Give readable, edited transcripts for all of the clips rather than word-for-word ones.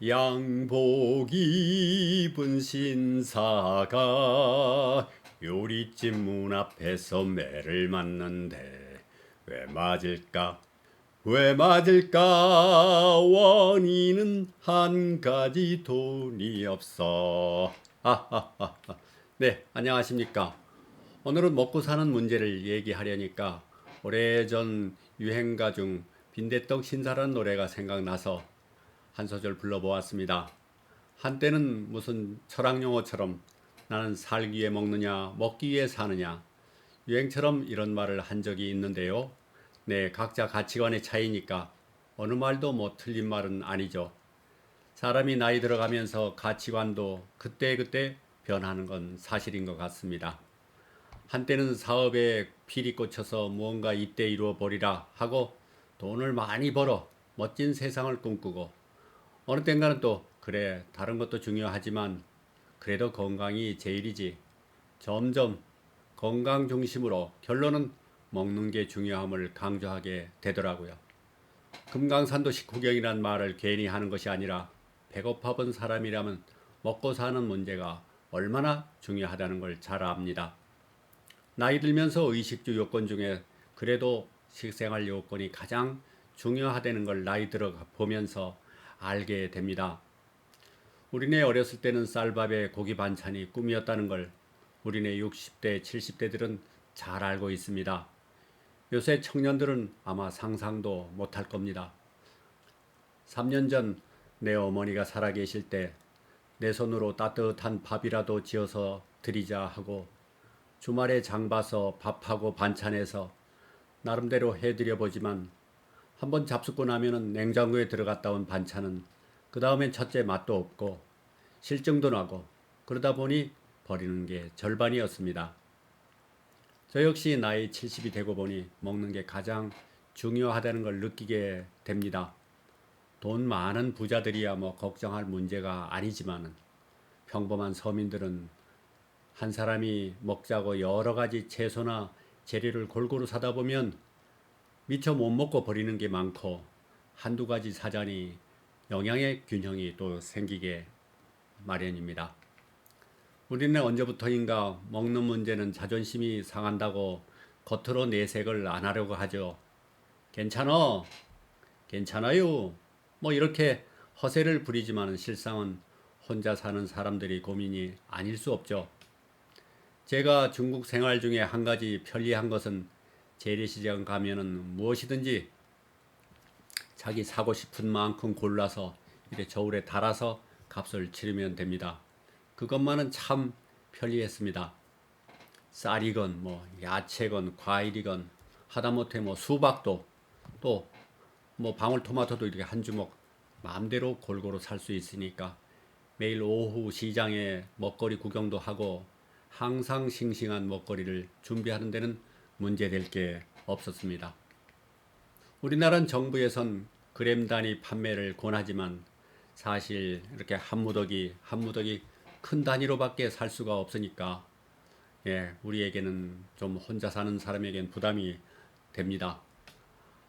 양복 입은 신사가 요리집 문 앞에서 매를 맞는데 왜 맞을까? 왜 맞을까? 원인은 한 가지 돈이 없어. 하하하. 네, 안녕하십니까? 오늘은 먹고 사는 문제를 얘기하려니까 오래전 유행가 중 빈대떡 신사라는 노래가 생각나서 한 소절 불러보았습니다. 한때는 무슨 철학 용어처럼 나는 살기 위해 먹느냐, 먹기 위해 사느냐, 유행처럼 이런 말을 한 적이 있는데요. 네, 각자 가치관의 차이니까 어느 말도 뭐 틀린 말은 아니죠. 사람이 나이 들어가면서 가치관도 그때그때 변하는 건 사실인 것 같습니다. 한때는 사업에 필이 꽂혀서 무언가 이때 이루어 버리라 하고 돈을 많이 벌어 멋진 세상을 꿈꾸고 어느 땐가는 또 그래 다른 것도 중요하지만 그래도 건강이 제일이지. 점점 건강 중심으로 결론은 먹는 게 중요함을 강조하게 되더라고요. 금강산도 식후경이란 말을 괜히 하는 것이 아니라 배고파 본 사람이라면 먹고 사는 문제가 얼마나 중요하다는 걸 잘 압니다. 나이 들면서 의식주 요건 중에 그래도 식생활 요건이 가장 중요하다는 걸 나이 들어 보면서 알게 됩니다. 우리네 어렸을 때는 쌀밥에 고기 반찬이 꿈이었다는 걸 우리네 60대, 70대들은 잘 알고 있습니다. 요새 청년들은 아마 상상도 못할 겁니다. 3년 전 내 어머니가 살아계실 때 내 손으로 따뜻한 밥이라도 지어서 드리자 하고 주말에 장 봐서 밥하고 반찬해서 나름대로 해드려 보지만 한번 잡숫고 나면은 냉장고에 들어갔다 온 반찬은 그 다음엔 첫째 맛도 없고 실증도 나고 그러다 보니 버리는 게 절반이었습니다. 저 역시 나이 70이 되고 보니 먹는 게 가장 중요하다는 걸 느끼게 됩니다. 돈 많은 부자들이야 뭐 걱정할 문제가 아니지만은 평범한 서민들은 한 사람이 먹자고 여러 가지 채소나 재료를 골고루 사다 보면 미처 못 먹고 버리는 게 많고 한두 가지 사자니 영양의 균형이 또 생기게 마련입니다. 우리는 언제부터인가 먹는 문제는 자존심이 상한다고 겉으로 내색을 안 하려고 하죠. 괜찮아, 괜찮아요. 뭐 이렇게 허세를 부리지만 실상은 혼자 사는 사람들이 고민이 아닐 수 없죠. 제가 중국 생활 중에 한 가지 편리한 것은 재래시장 가면은 무엇이든지 자기 사고 싶은 만큼 골라서 이렇게 저울에 달아서 값을 치르면 됩니다. 그것만은 참 편리했습니다. 쌀이건 뭐 야채건 과일이건 하다못해 뭐 수박도 또 뭐 방울토마토도 이렇게 한 주먹 마음대로 골고루 살 수 있으니까 매일 오후 시장에 먹거리 구경도 하고 항상 싱싱한 먹거리를 준비하는 데는 문제될 게 없었습니다. 우리나라는 정부에선 그램 단위 판매를 권하지만 사실 이렇게 한 무더기 한 무더기 큰 단위로밖에 살 수가 없으니까 우리에게는 좀 혼자 사는 사람에겐 부담이 됩니다.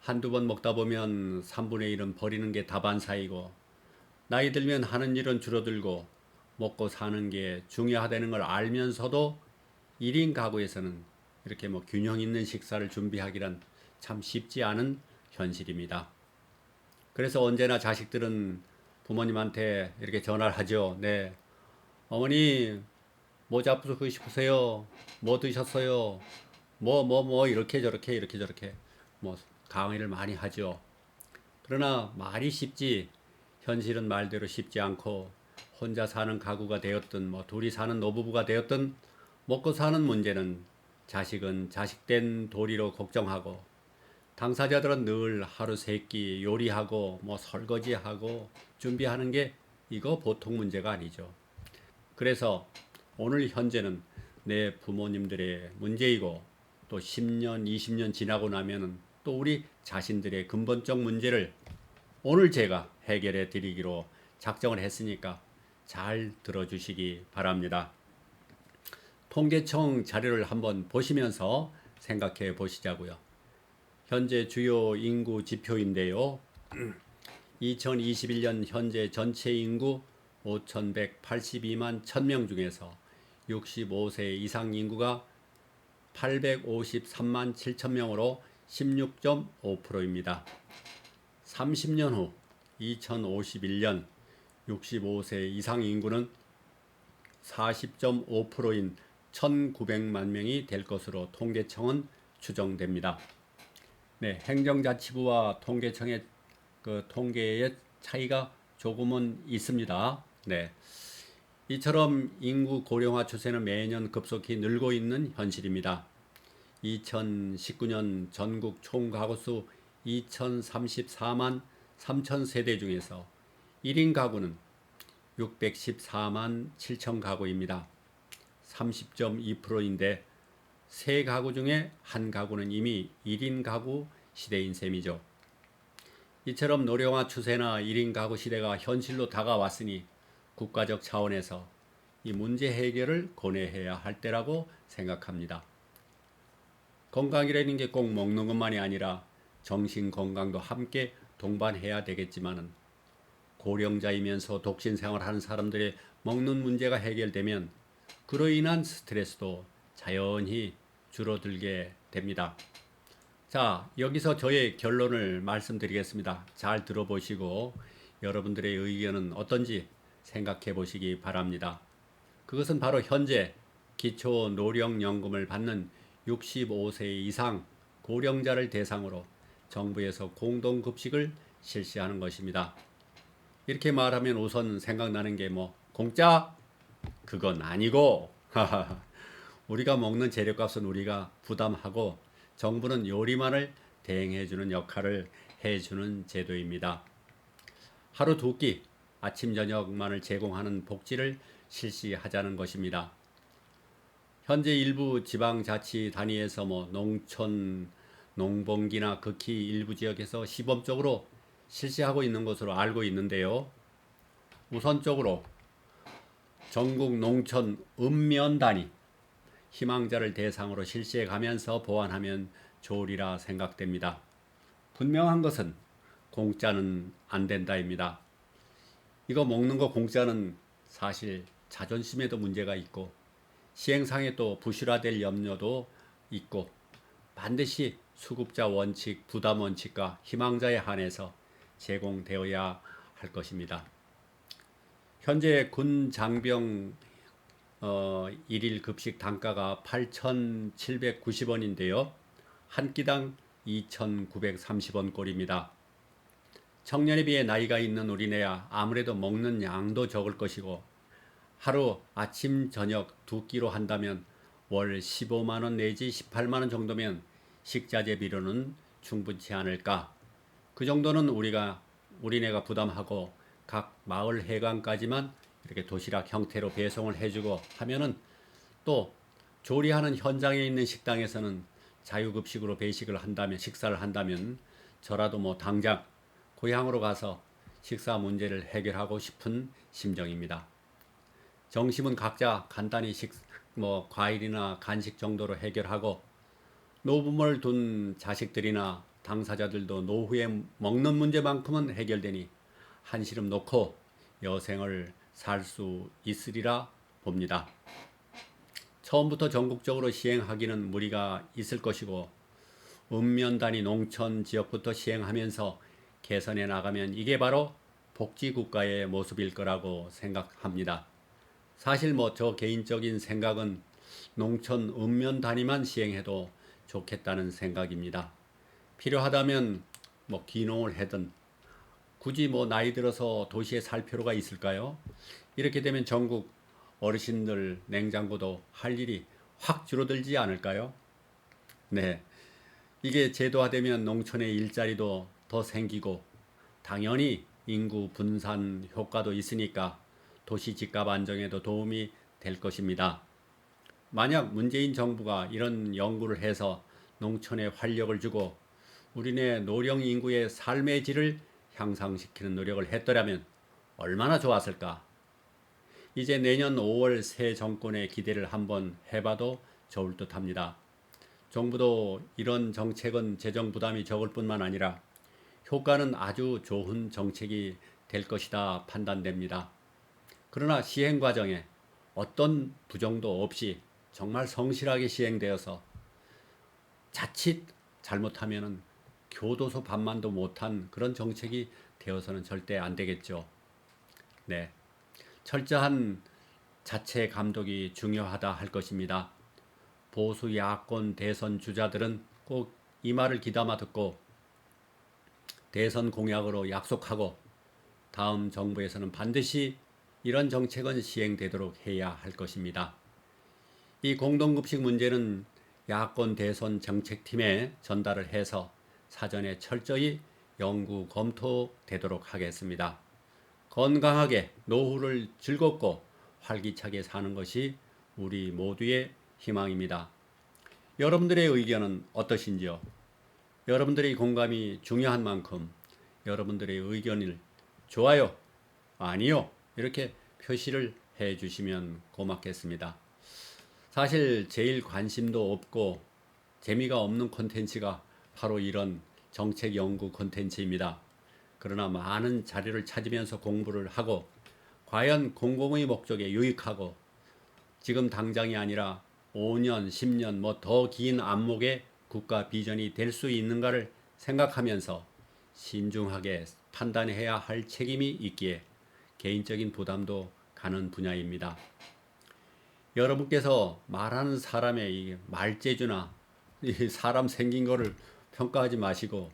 한두 번 먹다 보면 3분의 1은 버리는 게 다반사이고 나이 들면 하는 일은 줄어들고 먹고 사는 게 중요하다는 걸 알면서도 1인 가구에서는 이렇게 뭐 균형 있는 식사를 준비하기란 참 쉽지 않은 현실입니다. 그래서 언제나 자식들은 부모님한테 이렇게 전화를 하죠. 네, 어머니 뭐 잡수고 싶으세요? 뭐 드셨어요? 뭐 이렇게 저렇게 이렇게 저렇게 뭐 강의를 많이 하죠. 그러나 말이 쉽지 현실은 말대로 쉽지 않고 혼자 사는 가구가 되었든 뭐 둘이 사는 노부부가 되었든 먹고 사는 문제는 자식은 자식된 도리로 걱정하고 당사자들은 늘 하루 세끼 요리하고 뭐 설거지하고 준비하는 게 이거 보통 문제가 아니죠. 그래서 오늘 현재는 내 부모님들의 문제이고 또 10년, 20년 지나고 나면은 또 우리 자신들의 근본적 문제를 오늘 제가 해결해 드리기로 작정을 했으니까 잘 들어주시기 바랍니다. 통계청 자료를 한번 보시면서 생각해 보시자고요. 현재 주요 인구 지표인데요. 2021년 현재 전체 인구 5,182만 1000명 중에서 65세 이상 인구가 853만 7천명으로 16.5%입니다. 30년 후 2051년 65세 이상 인구는 40.5%인 1,900만 명이 될 것으로 통계청은 추정됩니다. 네, 행정자치부와 통계청의 통계의 차이가 조금은 있습니다. 네. 이처럼 인구 고령화 추세는 매년 급속히 늘고 있는 현실입니다. 2019년 전국 총 가구수 2034만 3천 세대 중에서 1인 가구는 614만 7천 가구입니다. 30.2%인데 세 가구 중에 한 가구는 이미 1인 가구 시대인 셈이죠. 이처럼 노령화 추세나 1인 가구 시대가 현실로 다가왔으니 국가적 차원에서 이 문제 해결을 고뇌해야 할 때라고 생각합니다. 건강이라는 게 꼭 먹는 것만이 아니라 정신 건강도 함께 동반해야 되겠지만은 고령자이면서 독신 생활하는 사람들의 먹는 문제가 해결되면 그로 인한 스트레스도 자연히 줄어들게 됩니다. 자, 여기서 저의 결론을 말씀드리겠습니다. 잘 들어보시고 여러분들의 의견은 어떤지 생각해 보시기 바랍니다. 그것은 바로 현재 기초 노령연금을 받는 65세 이상 고령자를 대상으로 정부에서 공동급식을 실시하는 것입니다. 이렇게 말하면 우선 생각나는 게 공짜? 그건 아니고 우리가 먹는 재료값은 우리가 부담하고 정부는 요리만을 대행해주는 역할을 해주는 제도입니다. 하루 두 끼 아침 저녁만을 제공하는 복지를 실시하자는 것입니다. 현재 일부 지방자치 단위에서 농촌, 농번기나 극히 일부 지역에서 시범적으로 실시하고 있는 것으로 알고 있는데요. 우선적으로 전국 농촌 읍면 단위 희망자를 대상으로 실시해 가면서 보완하면 좋으리라 생각됩니다. 분명한 것은 공짜는 안 된다입니다. 이거 먹는 거 공짜는 사실 자존심에도 문제가 있고 시행상에 또 부실화될 염려도 있고 반드시 수급자 원칙, 부담 원칙과 희망자에 한해서 제공되어야 할 것입니다. 현재 군 장병 1일 급식 단가가 8,790원인데요. 한 끼당 2,930원 꼴입니다. 청년에 비해 나이가 있는 우리네야 아무래도 먹는 양도 적을 것이고 하루 아침 저녁 두 끼로 한다면 월 15만원 내지 18만원 정도면 식자재비로는 충분치 않을까. 그 정도는 우리네가 부담하고 각 마을 해관까지만 이렇게 도시락 형태로 배송을 해주고 하면은 또 조리하는 현장에 있는 식당에서는 자유급식으로 식사를 한다면 저라도 당장 고향으로 가서 식사 문제를 해결하고 싶은 심정입니다. 점심은 각자 간단히 과일이나 간식 정도로 해결하고 노부모를 둔 자식들이나 당사자들도 노후에 먹는 문제만큼은 해결되니 한시름 놓고 여생을 살 수 있으리라 봅니다. 처음부터 전국적으로 시행하기는 무리가 있을 것이고 읍면 단위 농촌 지역부터 시행하면서 개선해 나가면 이게 바로 복지국가의 모습일 거라고 생각합니다. 사실 저 개인적인 생각은 농촌 읍면 단위만 시행해도 좋겠다는 생각입니다. 필요하다면 귀농을 하든 굳이 나이 들어서 도시에 살 필요가 있을까요? 이렇게 되면 전국 어르신들 냉장고도 할 일이 확 줄어들지 않을까요? 네. 이게 제도화되면 농촌의 일자리도 더 생기고 당연히 인구 분산 효과도 있으니까 도시 집값 안정에도 도움이 될 것입니다. 만약 문재인 정부가 이런 연구를 해서 농촌에 활력을 주고 우리네 노령 인구의 삶의 질을 향상시키는 노력을 했더라면 얼마나 좋았을까. 이제 내년 5월 새 정권의 기대를 한번 해봐도 좋을 듯합니다. 정부도 이런 정책은 재정 부담이 적을 뿐만 아니라 효과는 아주 좋은 정책이 될 것이다 판단됩니다. 그러나 시행 과정에 어떤 부정도 없이 정말 성실하게 시행되어서 자칫 잘못하면은 교도소 반만도 못한 그런 정책이 되어서는 절대 안 되겠죠. 네. 철저한 자체 감독이 중요하다 할 것입니다. 보수 야권 대선 주자들은 꼭 이 말을 귀담아 듣고 대선 공약으로 약속하고 다음 정부에서는 반드시 이런 정책은 시행되도록 해야 할 것입니다. 이 공동급식 문제는 야권 대선 정책팀에 전달을 해서 사전에 철저히 연구 검토되도록 하겠습니다. 건강하게 노후를 즐겁고 활기차게 사는 것이 우리 모두의 희망입니다. 여러분들의 의견은 어떠신지요? 여러분들의 공감이 중요한 만큼 여러분들의 의견을 좋아요, 아니요 이렇게 표시를 해 주시면 고맙겠습니다. 사실 제일 관심도 없고 재미가 없는 콘텐츠가 바로 이런 정책 연구 콘텐츠입니다. 그러나 많은 자료를 찾으면서 공부를 하고 과연 공공의 목적에 유익하고 지금 당장이 아니라 5년, 10년 뭐 더 긴 안목의 국가 비전이 될 수 있는가를 생각하면서 신중하게 판단해야 할 책임이 있기에 개인적인 부담도 가는 분야입니다. 여러분께서 말하는 사람의 이 말재주나 이 사람 생긴 거를 평가하지 마시고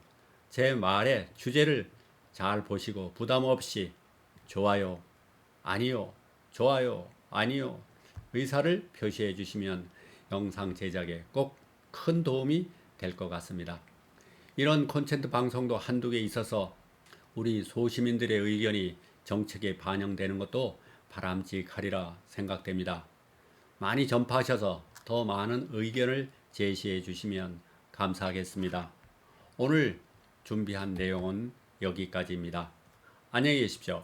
제 말의 주제를 잘 보시고 부담 없이 좋아요, 아니요, 좋아요, 아니요 의사를 표시해 주시면 영상 제작에 꼭 큰 도움이 될 것 같습니다. 이런 콘텐츠 방송도 한두 개 있어서 우리 소시민들의 의견이 정책에 반영되는 것도 바람직하리라 생각됩니다. 많이 전파하셔서 더 많은 의견을 제시해 주시면 감사하겠습니다. 오늘 준비한 내용은 여기까지입니다. 안녕히 계십시오.